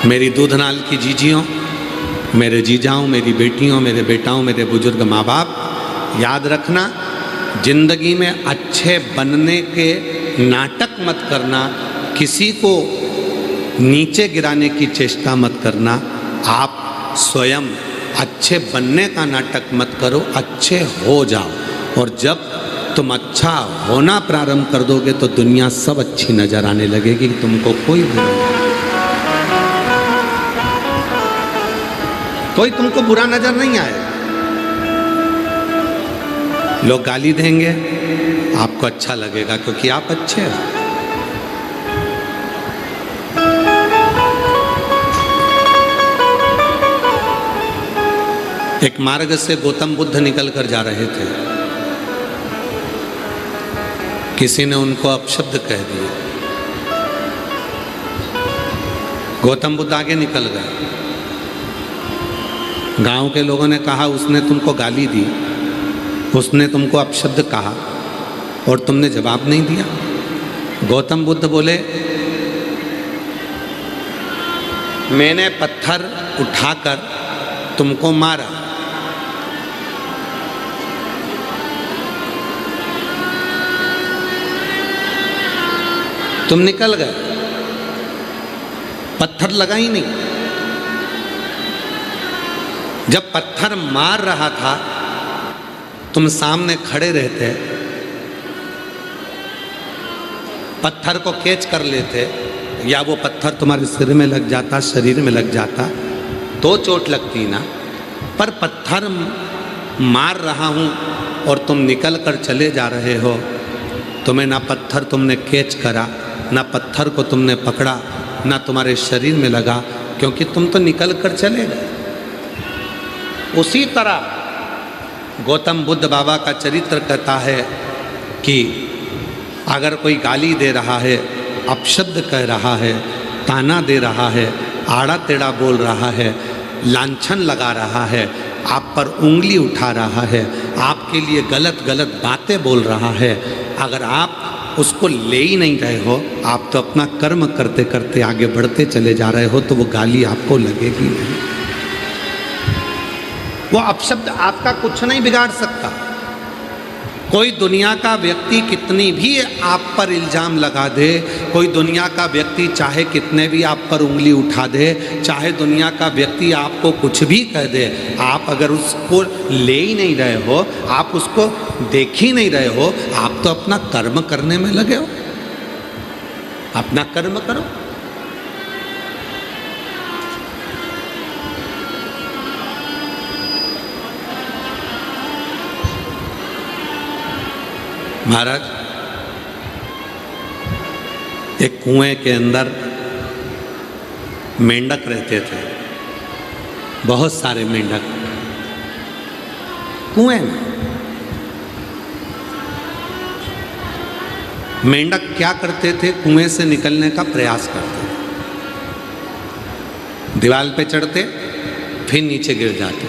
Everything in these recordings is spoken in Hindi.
मेरी दूधनाल की जीजियों, मेरे जीजाओं, मेरी बेटियों, मेरे बेटाओं, मेरे बुजुर्ग माँ बाप, याद रखना जिंदगी में अच्छे बनने के नाटक मत करना, किसी को नीचे गिराने की चेष्टा मत करना। आप स्वयं अच्छे बनने का नाटक मत करो, अच्छे हो जाओ। और जब तुम अच्छा होना प्रारंभ कर दोगे तो दुनिया सब अच्छी नजर आने लगेगी, तुमको कोई तुमको बुरा नजर नहीं आएगा। लोग गाली देंगे, आपको अच्छा लगेगा क्योंकि आप अच्छे हो। एक मार्ग से गौतम बुद्ध निकल कर जा रहे थे, किसी ने उनको अपशब्द कह दिया। गौतम बुद्ध आगे निकल गए। गांव के लोगों ने कहा उसने तुमको गाली दी, उसने तुमको अपशब्द कहा और तुमने जवाब नहीं दिया। गौतम बुद्ध बोले, मैंने पत्थर उठाकर तुमको मारा, तुम निकल गए, पत्थर लगा ही नहीं। जब पत्थर मार रहा था तुम सामने खड़े रहते, पत्थर को कैच कर लेते, या वो पत्थर तुम्हारे सिर में लग जाता, शरीर में लग जाता तो चोट लगती ना। पर पत्थर मार रहा हूँ और तुम निकल कर चले जा रहे हो, तुम्हें ना पत्थर तुमने कैच करा, ना पत्थर को तुमने पकड़ा, ना तुम्हारे शरीर में लगा, क्योंकि तुम तो निकल कर चले गए। उसी तरह गौतम बुद्ध बाबा का चरित्र कहता है कि अगर कोई गाली दे रहा है, अपशब्द कह रहा है, ताना दे रहा है, आड़ा टेढ़ा बोल रहा है, लांछन लगा रहा है, आप पर उंगली उठा रहा है, आपके लिए गलत गलत बातें बोल रहा है, अगर आप उसको ले ही नहीं रहे हो, आप तो अपना कर्म करते करते आगे बढ़ते चले जा रहे हो, तो वो गाली आपको लगेगी नहीं। वो अपशब्द आपका कुछ नहीं बिगाड़ सकता। कोई दुनिया का व्यक्ति कितनी भी आप पर इल्ज़ाम लगा दे, कोई दुनिया का व्यक्ति चाहे कितने भी आप पर उंगली उठा दे, चाहे दुनिया का व्यक्ति आपको कुछ भी कह दे, आप अगर उसको ले ही नहीं रहे हो, आप उसको देख ही नहीं रहे हो, आप तो अपना कर्म करने में लगे हो। अपना कर्म करो। महाराज, एक कुएं के अंदर मेंढक रहते थे, बहुत सारे मेंढक कुएं में। मेंढक क्या करते थे? कुएं से निकलने का प्रयास करते थे। दीवार पे चढ़ते, फिर नीचे गिर जाते,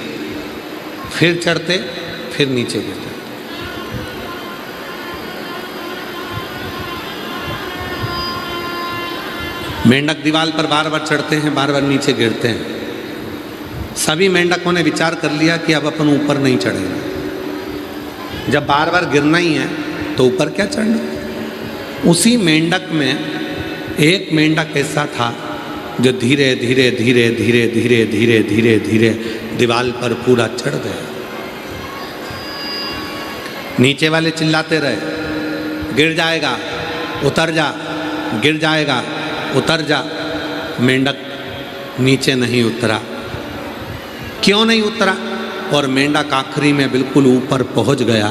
फिर चढ़ते, फिर नीचे गिर जाते। मेंढक दीवार पर बार बार चढ़ते हैं, बार बार नीचे गिरते हैं। सभी मेंढकों ने विचार कर लिया कि अब अपन ऊपर नहीं चढ़ेंगे, जब बार बार गिरना ही है तो ऊपर क्या चढ़ना। उसी मेंढक में एक मेंढक ऐसा था जो धीरे धीरे धीरे धीरे धीरे धीरे धीरे धीरे दीवार पर पूरा चढ़ गया। नीचे वाले चिल्लाते रहे, गिर जाएगा, उतर जा, गिर जाएगा, उतर जा। मेंढक नीचे नहीं उतरा। क्यों नहीं उतरा? और मेंढक आखिरी में बिल्कुल ऊपर पहुंच गया।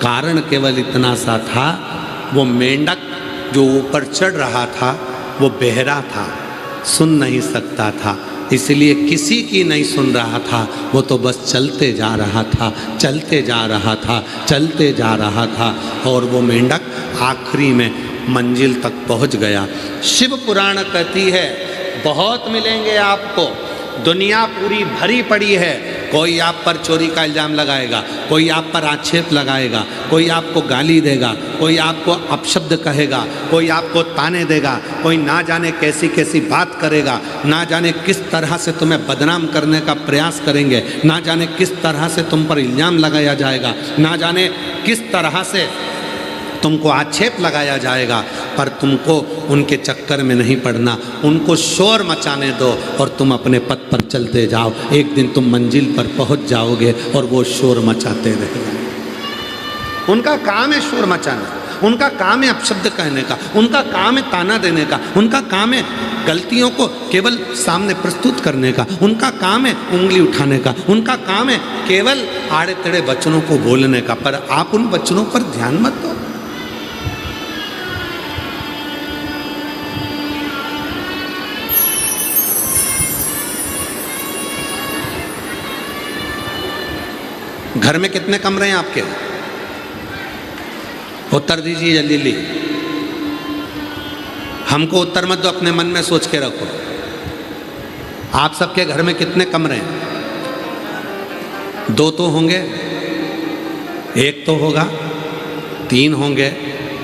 कारण केवल इतना सा था, वो मेंढक जो ऊपर चढ़ रहा था वो बहरा था, सुन नहीं सकता था, इसलिए किसी की नहीं सुन रहा था। वो तो बस चलते जा रहा था, चलते जा रहा था, चलते जा रहा था, और वो मेंढक आखिरी में मंजिल तक पहुंच गया। शिव पुराण कहती है बहुत मिलेंगे आपको, दुनिया पूरी भरी पड़ी है, कोई आप पर चोरी का इल्ज़ाम लगाएगा, कोई आप पर आक्षेप लगाएगा, कोई आपको गाली देगा, कोई आपको अपशब्द कहेगा, कोई आपको ताने देगा, कोई ना जाने कैसी कैसी बात करेगा, ना जाने किस तरह से तुम्हें बदनाम करने का प्रयास करेंगे, ना जाने किस तरह से तुम पर इल्ज़ाम लगाया जाएगा, ना जाने किस तरह से तुमको आक्षेप लगाया जाएगा, पर तुमको उनके चक्कर में नहीं पड़ना, उनको शोर मचाने दो और तुम अपने पथ पर चलते जाओ। एक दिन तुम मंजिल पर पहुंच जाओगे और वो शोर मचाते रहेंगे। उनका काम है शोर मचाना, उनका काम है अपशब्द कहने का, उनका काम है ताना देने का, उनका काम है गलतियों को केवल सामने प्रस्तुत करने का, उनका काम है उंगली उठाने का, उनका काम है केवल आड़े टेढ़े वचनों को बोलने का। पर आप उन वचनों पर ध्यान मत दो। घर में कितने कमरे हैं आपके? उत्तर दीजिए जल्दी जल्दी। हमको उत्तर मत दो, अपने मन में सोच के रखो। आप सबके घर में कितने कमरे हैं? 2 तो होंगे, 1 तो होगा, 3 होंगे,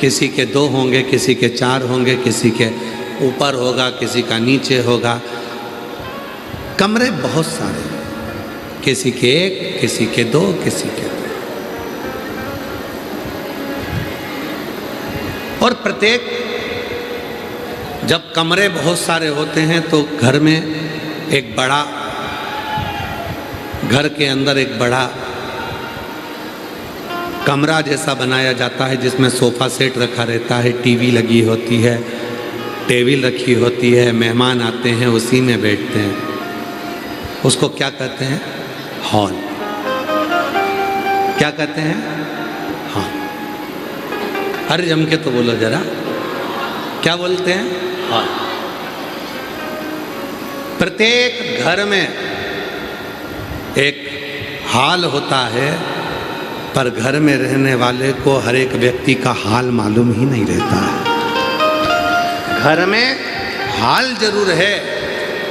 किसी के 2 होंगे, किसी के 4 होंगे, किसी के ऊपर होगा, किसी का नीचे होगा। कमरे बहुत सारे, किसी के 1, किसी के 2, किसी के 3। और प्रत्येक जब कमरे बहुत सारे होते हैं तो घर में एक बड़ा, घर के अंदर एक बड़ा कमरा जैसा बनाया जाता है, जिसमें सोफा सेट रखा रहता है, टीवी लगी होती है, टेबल रखी होती है, मेहमान आते हैं उसी में बैठते हैं। उसको क्या कहते हैं? हॉल। क्या कहते हैं? हाँ, अरे जम के तो बोलो जरा, क्या बोलते हैं? हॉल। प्रत्येक घर में एक हाल होता है, पर घर में रहने वाले को हर एक व्यक्ति का हाल मालूम ही नहीं रहता है। घर में हाल जरूर है,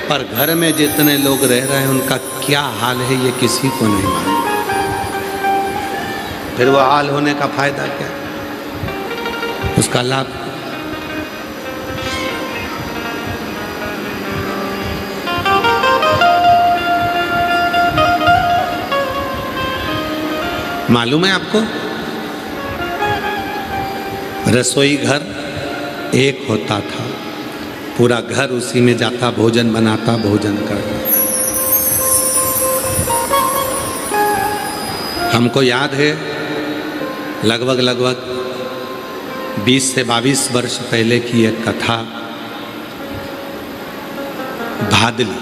पर घर में जितने लोग रह रहे हैं उनका क्या हाल है ये किसी को नहीं मालूम। फिर वो हाल होने का फायदा क्या? उसका लाभ मालूम है आपको? रसोई घर एक होता था, पूरा घर उसी में जाता, भोजन बनाता, भोजन करता। हमको याद है लगभग 20 से 22 वर्ष पहले की एक कथा। भादली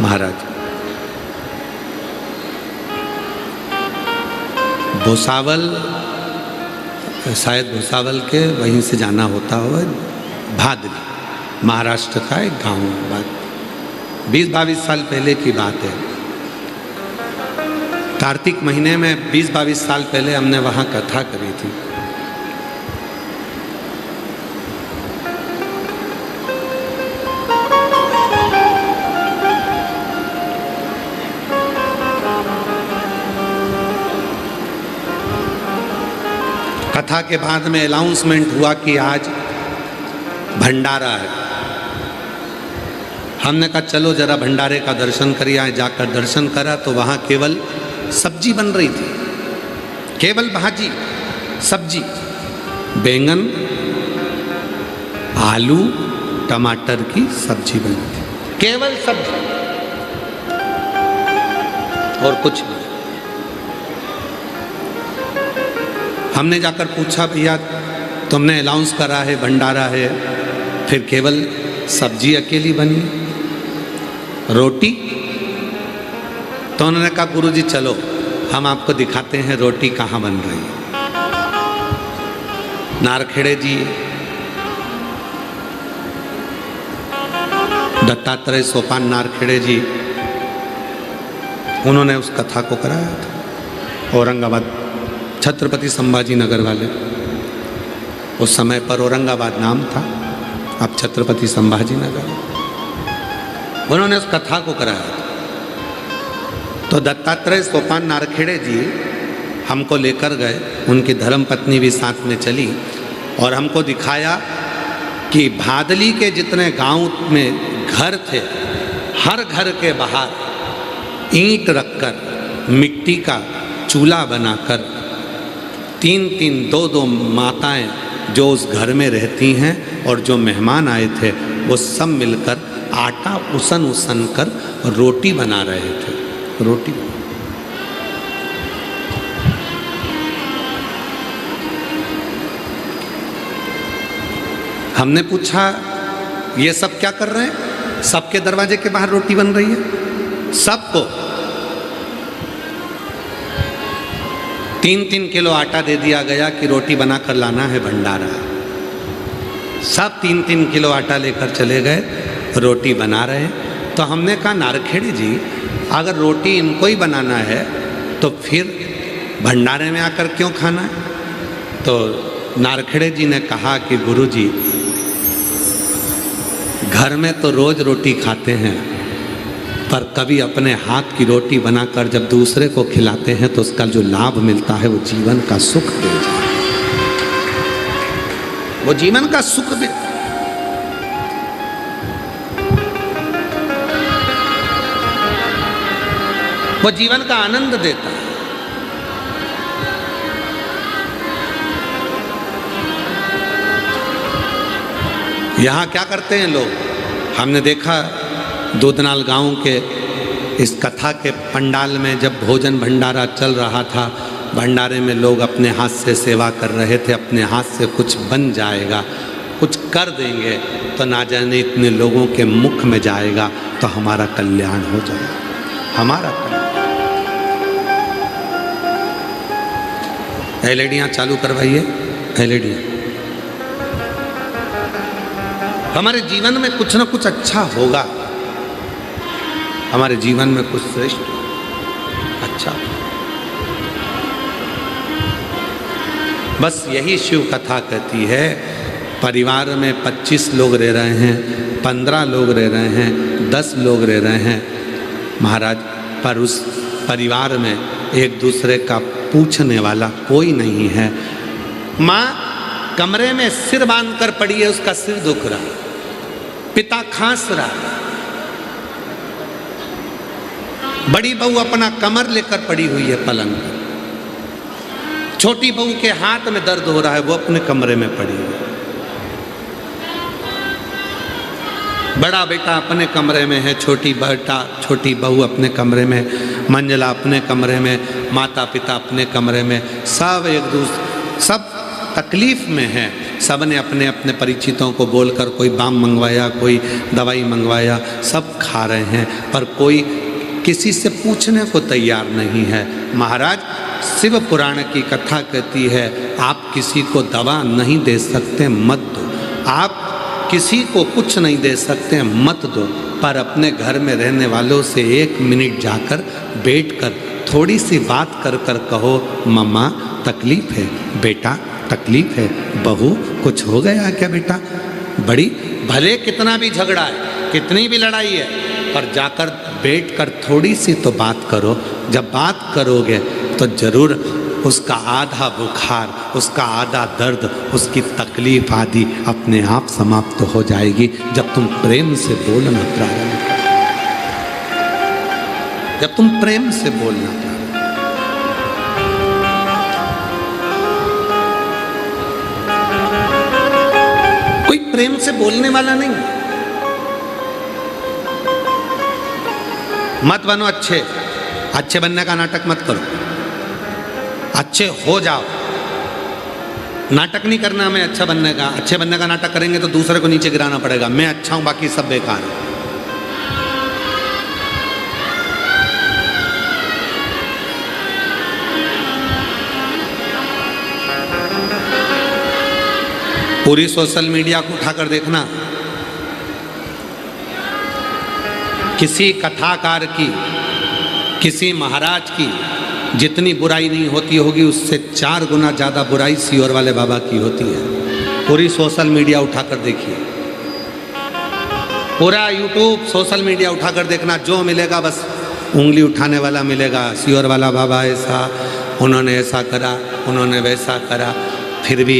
महाराज भुसावल, शायद भुसावल के वहीं से जाना होता हुआ, भादली महाराष्ट्र का एक गांव है। बात 20-22 साल पहले की बात है। कार्तिक महीने में 20-22 साल पहले हमने वहाँ कथा करी थी। कथा के बाद में अनाउंसमेंट हुआ कि आज भंडारा है। हमने कहा चलो जरा भंडारे का दर्शन करिए। आए जाकर दर्शन करा तो वहाँ केवल सब्जी बन रही थी, केवल भाजी सब्जी, बैंगन आलू टमाटर की सब्जी बनी थी, केवल सब्जी और कुछ नहीं। हमने जाकर पूछा भैया तुमने अनाउंस करा है भंडारा है, फिर केवल सब्जी अकेली बनी, रोटी? तो उन्होंने कहा गुरुजी चलो हम आपको दिखाते हैं रोटी कहाँ बन रही है। नारखेड़े जी दत्तात्रेय सोपान नारखेड़े जी, उन्होंने उस कथा को कराया था। औरंगाबाद छत्रपति संभाजी नगर वाले, उस समय पर औरंगाबाद नाम था, अब छत्रपति संभाजी नगर। उन्होंने उस कथा को कराया था। तो दत्तात्रेय सोपान नारखेड़े जी हमको लेकर गए, उनकी धर्मपत्नी भी साथ में चली और हमको दिखाया कि भादली के जितने गांव में घर थे, हर घर के बाहर ईंट रखकर मिट्टी का चूल्हा बनाकर 3-3, 2-2 माताएं जो उस घर में रहती हैं और जो मेहमान आए थे वो सब मिलकर आटा उसन कर रोटी बना रहे थे। रोटी हमने पूछा ये सब क्या कर रहे हैं? सबके दरवाजे के बाहर रोटी बन रही है, सबको 3-3 किलो आटा दे दिया गया कि रोटी बनाकर लाना है भंडारा। सब 3-3 किलो आटा लेकर चले गए, रोटी बना रहे। तो हमने कहा नारखेड़े जी अगर रोटी इनको ही बनाना है तो फिर भंडारे में आकर क्यों खाना है? तो नारखेड़े जी ने कहा कि गुरुजी घर में तो रोज रोटी खाते हैं, पर कभी अपने हाथ की रोटी बनाकर जब दूसरे को खिलाते हैं तो उसका जो लाभ मिलता है वो जीवन का सुख दे जाए, वो जीवन का सुख दे। वो जीवन का आनंद देता है। यहाँ क्या करते हैं लोग, हमने देखा दूधनाल गांव के इस कथा के पंडाल में जब भोजन भंडारा चल रहा था, भंडारे में लोग अपने हाथ से सेवा कर रहे थे, अपने हाथ से कुछ बन जाएगा, कुछ कर देंगे तो ना जाने इतने लोगों के मुख में जाएगा तो हमारा कल्याण हो जाएगा, हमारा कल्याण। एलईडियाँ चालू करवाइए, एलईडियाँ। हमारे जीवन में कुछ ना कुछ अच्छा होगा, हमारे जीवन में कुछ श्रेष्ठ अच्छा। बस यही शिव कथा कहती है। परिवार में 25 लोग रह रहे हैं, 15 लोग रह रहे हैं, 10 लोग रह रहे हैं महाराज, पर उस परिवार में एक दूसरे का पूछने वाला कोई नहीं है। माँ कमरे में सिर बांध कर पड़ी है, उसका सिर दुख रहा, पिता खांस रहा, बड़ी बहू अपना कमर लेकर पड़ी हुई है पलंग पर, छोटी बहू के हाथ में दर्द हो रहा है, वो अपने कमरे में पड़ी है, बड़ा बेटा अपने कमरे में है, छोटी बहू अपने कमरे में, मंजला अपने कमरे में, माता पिता अपने कमरे में, सब एक दूसरे सब तकलीफ में है। सब ने अपने अपने परिचितों को बोलकर कोई बाम मंगवाया, कोई दवाई मंगवाया, सब खा रहे हैं, पर कोई किसी से पूछने को तैयार नहीं है। महाराज शिव पुराण की कथा कहती है आप किसी को दवा नहीं दे सकते मत दो, आप किसी को कुछ नहीं दे सकते मत दो, पर अपने घर में रहने वालों से 1 मिनट जाकर बैठकर थोड़ी सी बात कर कर कहो मम्मा तकलीफ है, बेटा तकलीफ है, बहू कुछ हो गया क्या बेटा। बड़ी भले कितना भी झगड़ा है, कितनी भी लड़ाई है, पर जाकर बैठकर थोड़ी सी तो बात करो। जब बात करोगे तो जरूर उसका आधा बुखार, उसका आधा दर्द, उसकी तकलीफ आदि अपने आप समाप्त हो जाएगी जब तुम प्रेम से बोलना प्रारंभ करो, जब तुम प्रेम से बोलना प्रारंभ। कोई प्रेम से बोलने वाला नहीं। मत बनो अच्छे बनने का नाटक मत करो, अच्छे हो जाओ। नाटक नहीं करना हमें अच्छा बनने का, अच्छे बनने का नाटक करेंगे तो दूसरे को नीचे गिराना पड़ेगा, मैं अच्छा हूं बाकी सब बेकार है। पूरी सोशल मीडिया को उठाकर देखना, किसी कथाकार की, किसी महाराज की जितनी बुराई नहीं होती होगी उससे 4 गुना ज़्यादा बुराई सीहोर वाले बाबा की होती है। पूरी सोशल मीडिया उठाकर देखिए, पूरा यूट्यूब सोशल मीडिया उठाकर देखना, जो मिलेगा बस उंगली उठाने वाला मिलेगा, सियोर वाला बाबा ऐसा, उन्होंने ऐसा करा, उन्होंने वैसा करा। फिर भी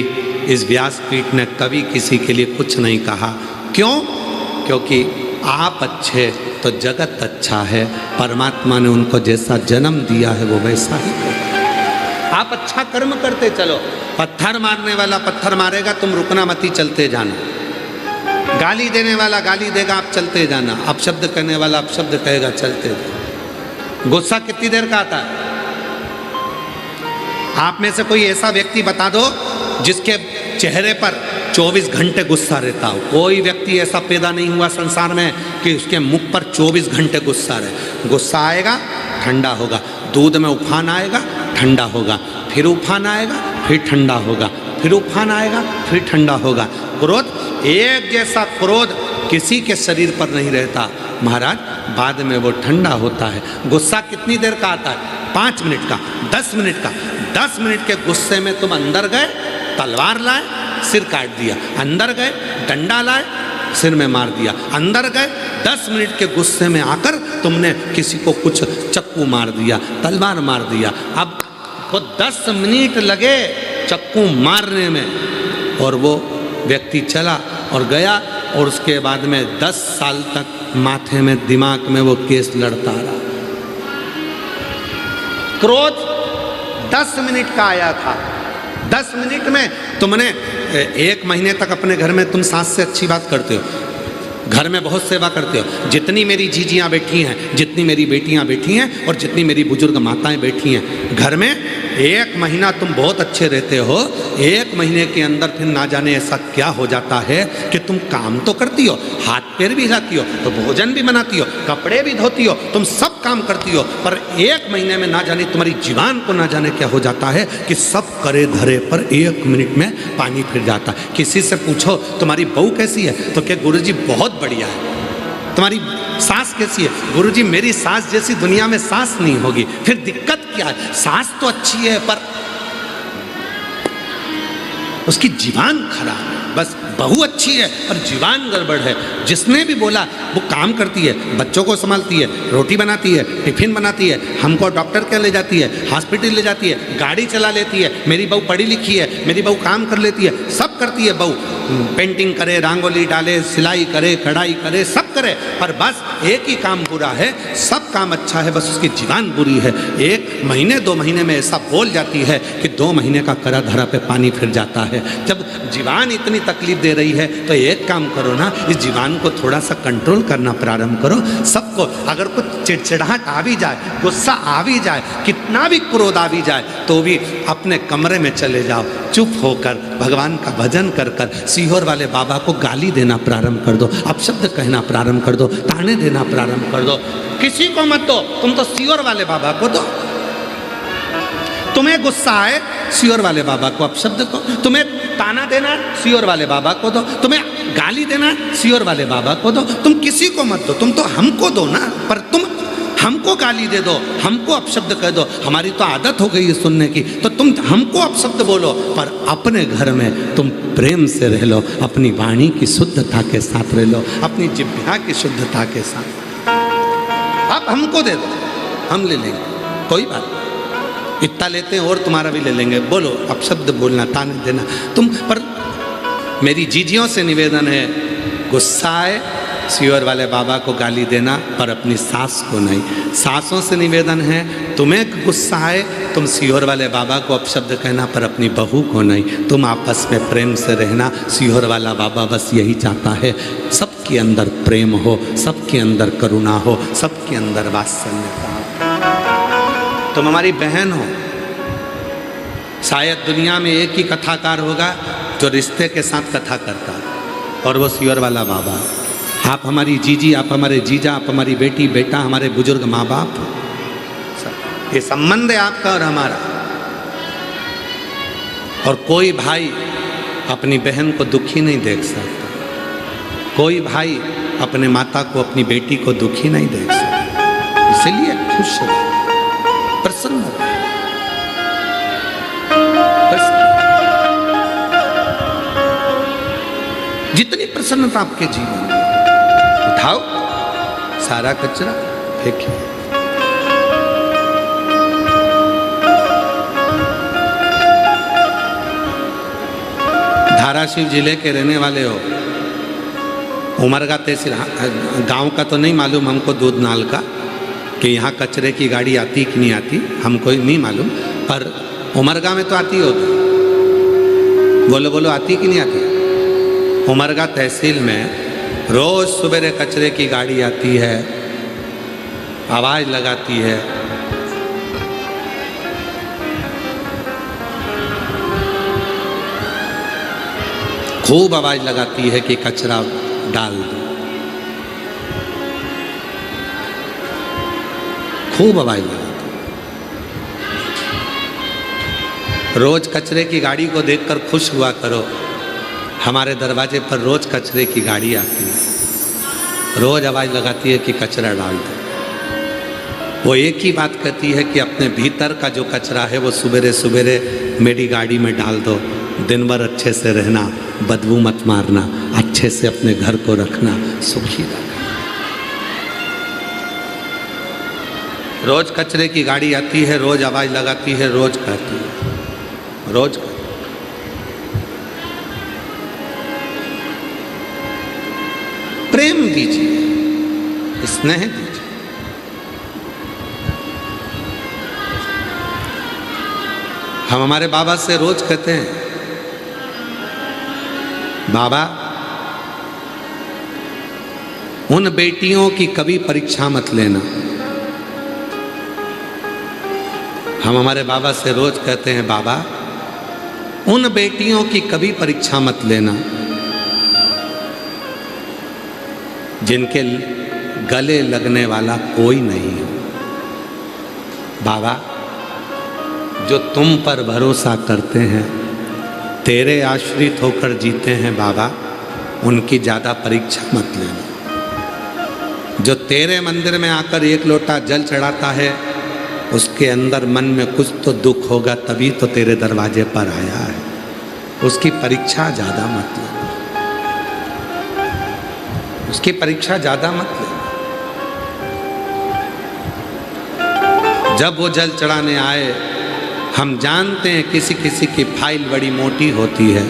इस व्यासपीठ ने कभी किसी के लिए कुछ नहीं कहा। क्यों? क्योंकि आप अच्छे तो जगत अच्छा है। परमात्मा ने उनको जैसा जन्म दिया है वो वैसा ही करो। आप अच्छा कर्म करते चलो। पत्थर मारने वाला पत्थर मारेगा, तुम रुकना मत ही, चलते जाना। गाली देने वाला गाली देगा, आप चलते जाना। अपशब्द कहने वाला अपशब्द कहेगा, चलते जाना। गुस्सा कितनी देर का आता है? आप में से कोई ऐसा व्यक्ति बता दो जिसके चेहरे पर 24 घंटे गुस्सा रहता हो। कोई व्यक्ति ऐसा पैदा नहीं हुआ संसार में कि उसके मुख पर 24 घंटे गुस्सा रहे। गुस्सा आएगा, ठंडा होगा। दूध में उफान आएगा, ठंडा होगा। फिर उफान आएगा, फिर ठंडा होगा। फिर उफान आएगा, फिर ठंडा होगा। क्रोध, एक जैसा क्रोध किसी के शरीर पर नहीं रहता महाराज, बाद में वो ठंडा होता है। गुस्सा कितनी देर का आता है? 5 मिनट का, 10 मिनट का। 10 मिनट के गुस्से में तुम अंदर गए, तलवार लाए, सिर काट दिया। अंदर गए, डंडा लाए, सिर में मार दिया। अंदर गए, 10 मिनट के गुस्से में आकर तुमने किसी को कुछ चक्कू मार दिया, तलवार मार दिया। अब वो 10 मिनट लगे चक्कू मारने में, और वो व्यक्ति चला और गया, और उसके बाद में 10 साल तक माथे में, दिमाग में वो केस लड़ता रहा। क्रोध 10 मिनट का आया था। 10 मिनट में तुमने 1 महीने तक अपने घर में तुम सास से अच्छी बात करते हो, घर में बहुत सेवा करते हो। जितनी मेरी जीजियाँ बैठी हैं, जितनी मेरी बेटियाँ बैठी हैं, और जितनी मेरी बुजुर्ग माताएं बैठी हैं, घर में 1 महीना तुम बहुत अच्छे रहते हो। 1 महीने के अंदर फिर ना जाने ऐसा क्या हो जाता है कि तुम काम तो करती हो, हाथ पैर भी हिलाती हो, तो भोजन भी बनाती हो, कपड़े भी धोती हो, तुम सब काम करती हो, पर 1 महीने में ना जाने तुम्हारी जीवान को ना जाने क्या हो जाता है कि सब करे धरे पर 1 मिनट में पानी फिर जाता है। किसी से पूछो तुम्हारी बहू कैसी है, तो क्या गुरुजी बहुत बढ़िया है। तुम्हारी सास कैसी है? गुरुजी मेरी सास जैसी दुनिया में सास नहीं होगी। फिर दिक्कत क्या है? सास तो अच्छी है पर उसकी जीवान खराब है। बस बहू अच्छी है और जीवान गड़बड़ है। जिसने भी बोला वो काम करती है, बच्चों को संभालती है, रोटी बनाती है, टिफिन बनाती है, हमको डॉक्टर के ले जाती है, हॉस्पिटल ले जाती है, गाड़ी चला लेती है। मेरी बहू पढ़ी लिखी है, मेरी बहू काम कर लेती है, सब करती है बहू। पेंटिंग करे, रंगोली डाले, सिलाई करे, कढ़ाई करे, सब करे, पर बस एक ही काम बुरा है। सब काम अच्छा है, बस उसकी जीवान बुरी है। 1 महीने 2 महीने में ऐसा बोल जाती है कि 2 महीने का करा धरा पे पानी फिर जाता है। जब जीवान इतनी तकलीफ दे रही है तो एक काम करो ना, इस जीवान को थोड़ा सा कंट्रोल करना प्रारंभ करो। सबको अगर कुछ चिड़चिड़ाहट आ भी जाए, गुस्सा आ भी जाए, कितना भी क्रोध आ भी जाए, तो भी अपने कमरे में चले जाओ, चुप होकर भगवान का भजन कर कर सीहोर वाले बाबा को गाली देना प्रारंभ कर दो, अपशब्द कहना प्रारंभ कर दो, ताने देना प्रारंभ कर दो। किसी को मत दो, तुम तो सीहोर वाले बाबा को दो। तुम्हें गुस्सा आए, सीहोर वाले बाबा को अपशब्द को, तुम्हें ताना देना, सीहोर वाले बाबा को दो, तुम्हें गाली देना, सीहोर वाले बाबा को दो। तुम किसी को मत दो, तुम तो हमको दो ना। पर तुम हमको गाली दे दो, हमको अपशब्द कह दो, हमारी तो आदत हो गई है सुनने की, तो तुम हमको अपशब्द बोलो, पर अपने घर में तुम प्रेम से रह लो, अपनी वाणी की शुद्धता के साथ रह लो, अपनी जिह्वा की शुद्धता के साथ। आप हमको दे दो, हम ले लेंगे, कोई बात नहीं। इतना लेते हैं और तुम्हारा भी ले लेंगे। बोलो, अपशब्द बोलना, ताने देना तुम। पर मेरी जीजियों से निवेदन है, गुस्सा आए सीहोर वाले बाबा को गाली देना, पर अपनी सास को नहीं। सासों से निवेदन है, तुम्हें गुस्सा आए तुम सीहोर वाले बाबा को अपशब्द कहना, पर अपनी बहू को नहीं। तुम आपस में प्रेम से रहना। सीहोर वाला बाबा बस यही चाहता है, सबके अंदर प्रेम हो, सबके अंदर करुणा हो, सबके अंदर वात्सल्यता हो। तुम हमारी बहन हो। शायद दुनिया में एक ही कथाकार होगा जो रिश्ते के साथ कथा करता है, और वो सीहोर वाला बाबा। आप हमारी जीजी, आप हमारे जीजा, आप हमारी बेटी बेटा, हमारे बुजुर्ग माँ बाप, ये संबंध है आपका और हमारा। और कोई भाई अपनी बहन को दुखी नहीं देख सकता, कोई भाई अपने माता को, अपनी बेटी को दुखी नहीं देख सकता। इसलिए खुश रहो, प्रसन्न हो। जितनी प्रसन्नता आपके जीवन में, उठाओ सारा कचरा फेंकिए, धाराशिव जिले के रहने वाले हो, उमरगा तहसील गांव का तो नहीं मालूम हमको, दूध नाल का, कि यहाँ कचरे की गाड़ी आती कि नहीं आती हमको नहीं मालूम, पर उमरगा में तो आती होगी। बोलो बोलो, आती कि नहीं आती? उमरगा तहसील में रोज सुबह कचरे की गाड़ी आती है, आवाज़ लगाती है। खूब आवाज़ लगाती है कि कचरा डाल दो, खूब आवाज़ लगाती है। रोज कचरे की गाड़ी को देखकर खुश हुआ करो। हमारे दरवाजे पर रोज कचरे की गाड़ी आती है, रोज आवाज़ लगाती है कि कचरा डाल दो। वो एक ही बात कहती है कि अपने भीतर का जो कचरा है वो सुबेरे सुबेरे मेरी गाड़ी में डाल दो। दिन भर अच्छे से रहना, बदबू मत मारना, अच्छे से अपने घर को रखना, सुखी रखना। रोज कचरे की गाड़ी आती है, रोज आवाज़ लगाती है, रोज कहती है, रोज कहती है। प्रेम दीजिए, स्नेह दीजिए। हम हमारे बाबा से रोज कहते हैं, बाबा उन बेटियों की कभी परीक्षा मत लेना। हम हमारे बाबा से रोज कहते हैं, बाबा उन बेटियों की कभी परीक्षा मत लेना जिनके गले लगने वाला कोई नहीं हो। बाबा जो तुम पर भरोसा करते हैं, तेरे आश्रित होकर जीते हैं, बाबा उनकी ज़्यादा परीक्षा मत लेना। जो तेरे मंदिर में आकर एक लोटा जल चढ़ाता है, उसके अंदर मन में कुछ तो दुख होगा, तभी तो तेरे दरवाजे पर आया है। उसकी परीक्षा ज़्यादा मत लेना, उसकी परीक्षा ज़्यादा मत लेना। जब वो जल चढ़ाने आए, हम जानते हैं किसी किसी की फाइल बड़ी मोटी होती है,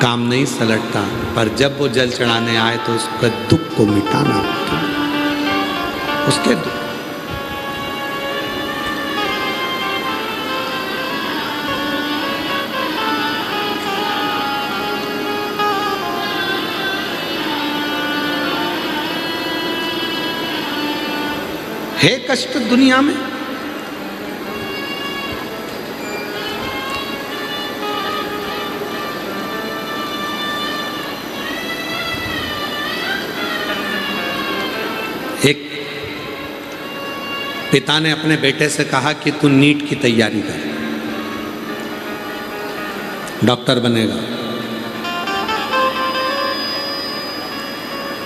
काम नहीं सलटता, पर जब वो जल चढ़ाने आए तो उसके दुख को मिटाना होता है, उसके दुख। है कष्ट दुनिया में, एक पिता ने अपने बेटे से कहा कि तू नीट की तैयारी कर, डॉक्टर बनेगा,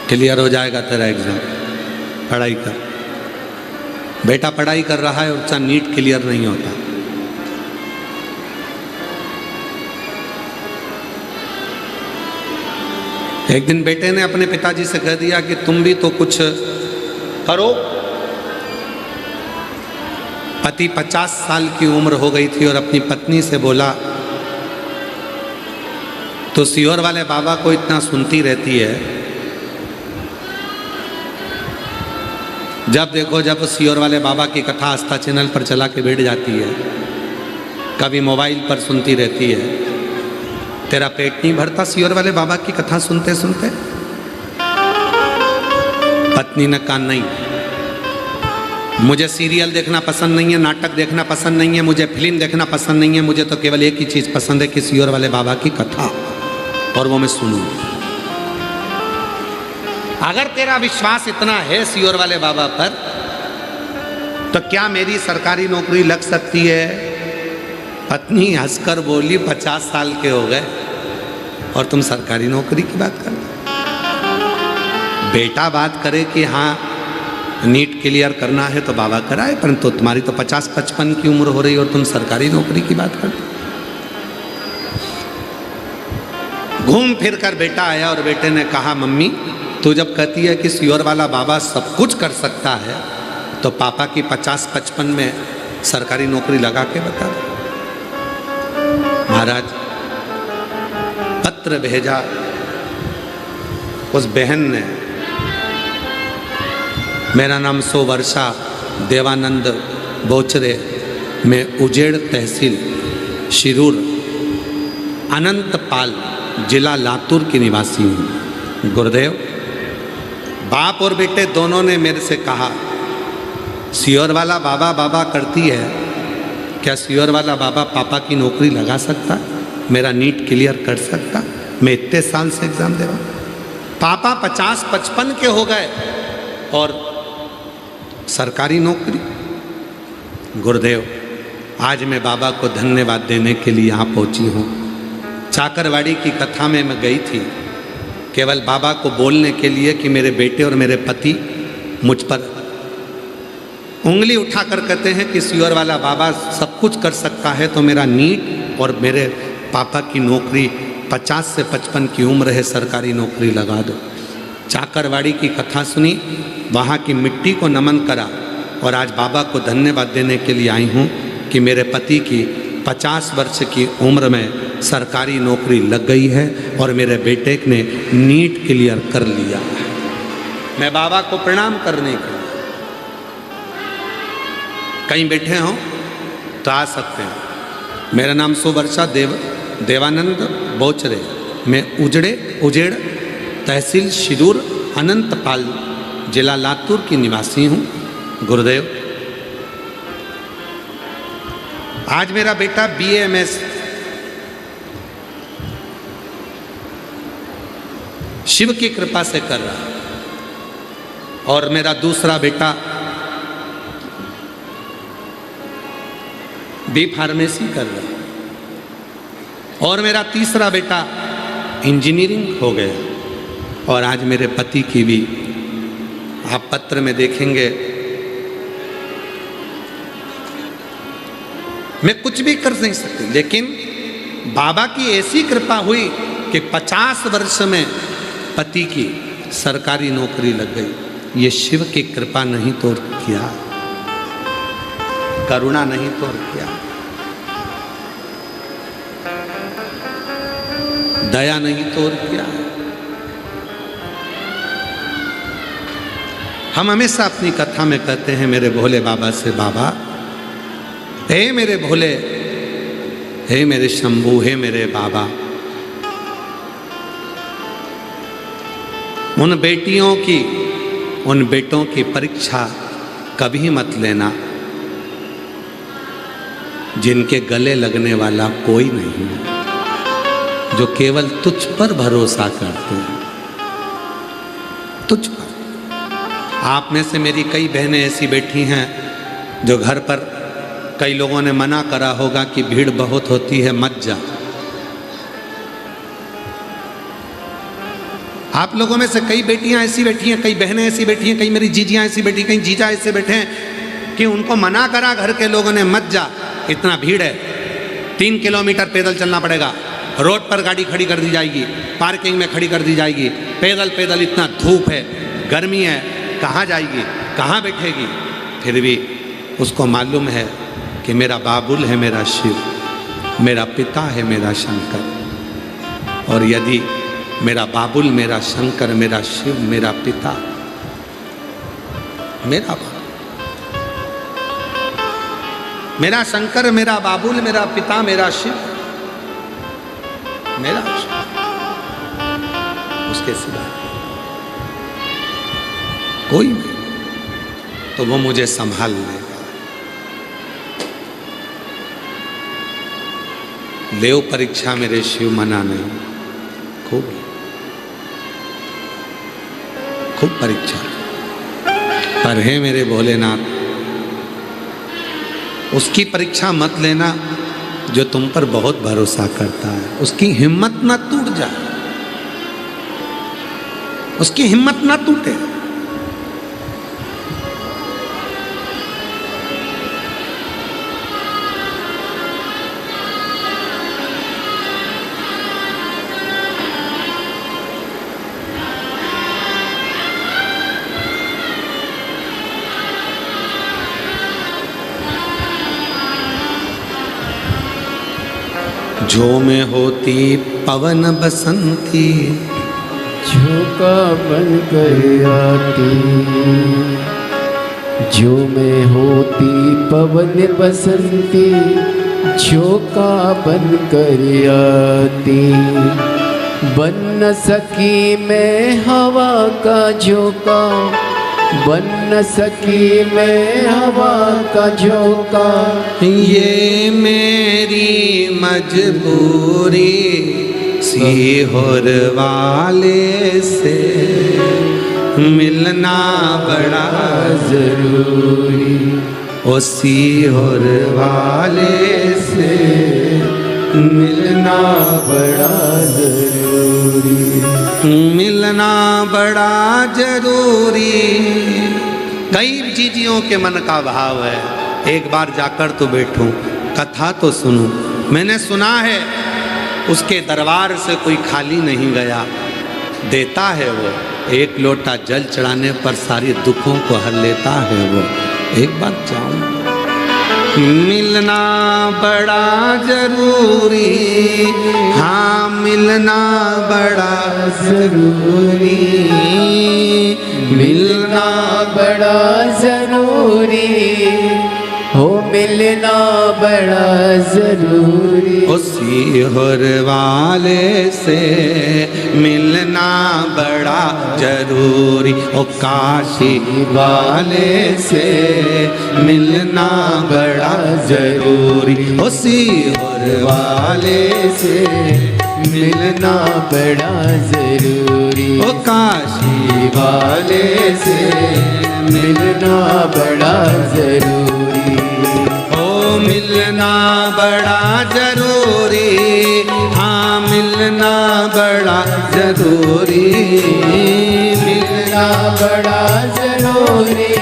क्लियर हो जाएगा तेरा एग्जाम, पढ़ाई कर। बेटा पढ़ाई कर रहा है और उसका नीट क्लियर नहीं होता। एक दिन बेटे ने अपने पिताजी से कह दिया कि तुम भी तो कुछ करो। पति 50 साल की उम्र हो गई थी और अपनी पत्नी से बोला, तो सीहोर वाले बाबा को इतना सुनती रहती है, जब देखो जब सीहोर वाले बाबा की कथा आस्था चैनल पर चला के बैठ जाती है, कभी मोबाइल पर सुनती रहती है। तेरा पेट नहीं भरता सीहोर वाले बाबा की कथा सुनते सुनते? पत्नी ने कहा नहीं, मुझे सीरियल देखना पसंद नहीं है, नाटक देखना पसंद नहीं है, मुझे फिल्म देखना पसंद नहीं है, मुझे तो केवल एक ही चीज़ पसंद है कि सीहोर वाले बाबा की कथा, और वो मैं सुनूं। अगर तेरा विश्वास इतना है सीहोर वाले बाबा पर, तो क्या मेरी सरकारी नौकरी लग सकती है? पत्नी हंसकर बोली, 50 साल के हो गए और तुम सरकारी नौकरी की बात करते? बेटा बात करे कि हाँ नीट क्लियर करना है तो बाबा कराए, परंतु तुम्हारी तो 50-55 की उम्र हो रही और तुम सरकारी नौकरी की बात करते। घूम फिर कर बेटा आया और बेटे ने कहा, मम्मी तू जब कहती है कि सीहोर वाला बाबा सब कुछ कर सकता है, तो पापा की 50-55 में सरकारी नौकरी लगा के बता दो। महाराज पत्र भेजा। उस बहन ने, मेरा नाम सुवर्षा देवानंद बोचरे, मैं उजेड़ तहसील शिरूर अनंतपाल जिला लातूर की निवासी हूँ। गुरुदेव, बाप और बेटे दोनों ने मेरे से कहा, सियोर वाला बाबा बाबा करती है, क्या सियोर वाला बाबा पापा की नौकरी लगा सकता, मेरा नीट क्लियर कर सकता? मैं इतने साल से एग्जाम दे रहा हूँ। पापा 50-55 के हो गए और सरकारी नौकरी। गुरुदेव, आज मैं बाबा को धन्यवाद देने के लिए यहाँ पहुँची हूँ। चाकरवाड़ी की कथा में मैं गई थी केवल बाबा को बोलने के लिए कि मेरे बेटे और मेरे पति मुझ पर उंगली उठाकर कहते हैं कि सियोर वाला बाबा सब कुछ कर सकता है, तो मेरा नीट और मेरे पापा की नौकरी 50 से 55 की उम्र है, सरकारी नौकरी लगा दो। चाकरवाड़ी की कथा सुनी, वहाँ की मिट्टी को नमन करा और आज बाबा को धन्यवाद देने के लिए आई हूँ कि मेरे पति की 50 वर्ष की उम्र में सरकारी नौकरी लग गई है और मेरे बेटे ने नीट क्लियर कर लिया है। मैं बाबा को प्रणाम करने के लिए, कहीं बैठे हों तो आ सकते हैं। मेरा नाम सुवर्षा देवानंद बोचरे, मैं उजेड़ तहसील शिरूर अनंतपाल जिला लातूर की निवासी हूँ। गुरुदेव, आज मेरा बेटा BA-MS शिव की कृपा से कर रहा है और मेरा दूसरा बेटा B फार्मेसी कर रहा है और मेरा तीसरा बेटा इंजीनियरिंग हो गया। और आज मेरे पति की भी, आप पत्र में देखेंगे, मैं कुछ भी कर नहीं सकती, लेकिन बाबा की ऐसी कृपा हुई कि 50 वर्ष में पति की सरकारी नौकरी लग गई। ये शिव की कृपा नहीं तो क्या, करुणा नहीं तो क्या, दया नहीं तो क्या। हम हमेशा अपनी कथा में कहते हैं मेरे भोले बाबा से, बाबा हे मेरे भोले, हे मेरे शंभू, हे मेरे बाबा, उन बेटियों की, उन बेटों की परीक्षा कभी मत लेना जिनके गले लगने वाला कोई नहीं है, जो केवल तुझ पर भरोसा करते हैं, तुझ पर। आप में से मेरी कई बहनें ऐसी बैठी हैं जो घर पर कई लोगों ने मना करा होगा कि भीड़ बहुत होती है, मत जा। आप लोगों में से कई बेटियां ऐसी बैठी हैं, कई बहनें ऐसी बैठी हैं, कई मेरी जीजियां ऐसी बैठी, कई जीजा ऐसे बैठे हैं कि उनको मना करा घर के लोगों ने, मत जा, इतना भीड़ है, 3 किलोमीटर पैदल चलना पड़ेगा, रोड पर गाड़ी खड़ी कर दी जाएगी, पार्किंग में खड़ी कर दी जाएगी, पैदल पैदल, इतना धूप है, गर्मी है, कहाँ जाएगी, कहाँ बैठेगी। फिर भी उसको मालूम है कि मेरा बाबुल है मेरा शिव, मेरा पिता है मेरा शंकर। और यदि मेरा बाबुल, मेरा शंकर, मेरा शिव, मेरा पिता, मेरा मेरा शंकर, मेरा बाबुल, मेरा पिता, मेरा शिव, मेरा शिव, उसके सिवा कोई नहीं, तो वो मुझे संभाल लेगा। लेव परीक्षा मेरे शिव, मना नहीं, खूब खूब परीक्षा, पर है मेरे भोलेनाथ, उसकी परीक्षा मत लेना जो तुम पर बहुत भरोसा करता है। उसकी हिम्मत ना टूट जाए, उसकी हिम्मत ना टूटे। जो में होती पवन बसंती, झोंका बन कर आती, जो में होती पवन बसंती, झोंका बन कर आती। बन न सकी मैं हवा का झोंका, बन न सकी मैं हवा का झोंका। ये मेरी मजबूरी सीहोर वाले से मिलना बड़ा जरूरी, ओ सीहोर वाले से मिलना बड़ा जरूरी, मिलना बड़ा जरूरी। कई चीजियों के मन का भाव है, एक बार जाकर तो बैठूं, कथा तो सुनूं। मैंने सुना है उसके दरबार से कोई खाली नहीं गया, देता है वो। एक लोटा जल चढ़ाने पर सारे दुखों को हर लेता है वो। एक बार जाऊं, मिलना बड़ा जरूरी, हाँ मिलना बड़ा जरूरी, मिलना बड़ा जरूरी, हो मिलना बड़ा जरूरी। ओ सीहोर वाले से मिलना बड़ा जरूरी, ओ काशी वाले से मिलना बड़ा जरूरी, ओ सीहोर वाले से मिलना बड़ा जरूरी, ओ काशी वाले से मिलना बड़ा जरूरी, ओ मिलना बड़ा जरूरी, हाँ मिलना बड़ा जरूरी, मिलना बड़ा जरूरी,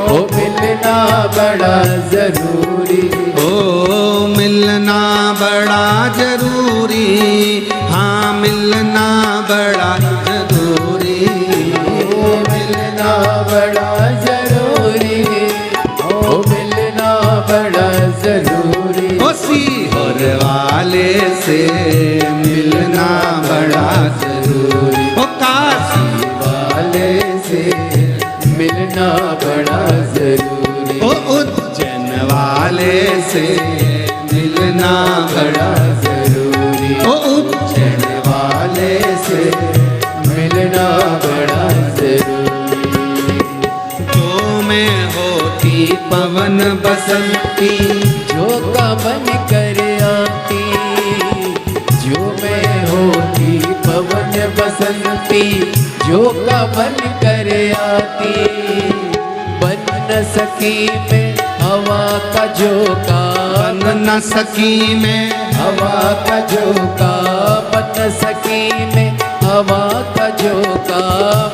ओ मिलना बड़ा जरूरी, ओ मिलना बड़ा जरूरी, हाँ मिलना बड़ा जरूरी, ओ मिलना बड़ा जरूरी, ओ मिलना बड़ा जरूरी। ओ सीहोर वाले से मिलना बड़ा जरूरी, ओ काशी वाले से मिलना बड़ा जरूरी, ओ उज्जैन वाले से मिलना बड़ा जरूरी, ओ उज्जैन वाले से मिलना बड़ा जरूरी। जो में होती पवन बसंती, झोंका बन कर आती, जो में होती पवन बसंती, झोंका बन कर आती। बन न सकी मैं हवा का झोंका, बन न सकी मैं हवा का झोंका, बन न सकी मैं हवा का झोंका,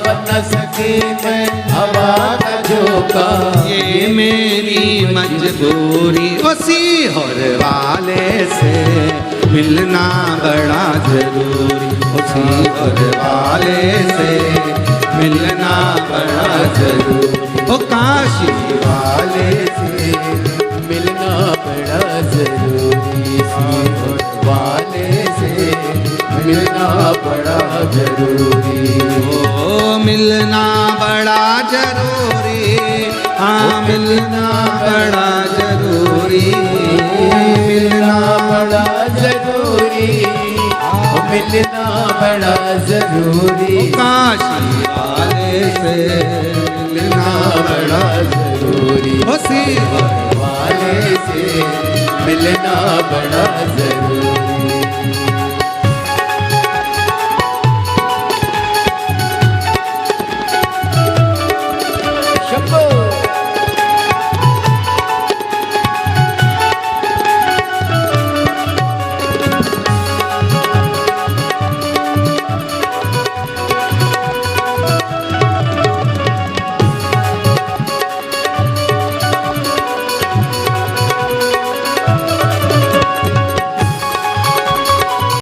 बन न सकी मैं हवा का झोंका। ये मेरी मजबूरी, ओ सीहोर वाले से मिलना बड़ा जरूरी, ओ सीहोर वाले से मिलना बड़ा जरूरी, ओ काशी वाले से मिलना बड़ा जरूरी, सीहोर वाले से मिलना बड़ा जरूरी, ओ मिलना बड़ा जरूरी, हाँ मिलना बड़ा जरूरी, मिलना बड़ा जरूरी, ओ मिलना बड़ा जरूरी, काशी वाले से मिलना बड़ा जरूरी, ओ सीहोर वाले से मिलना बड़ा जरूरी।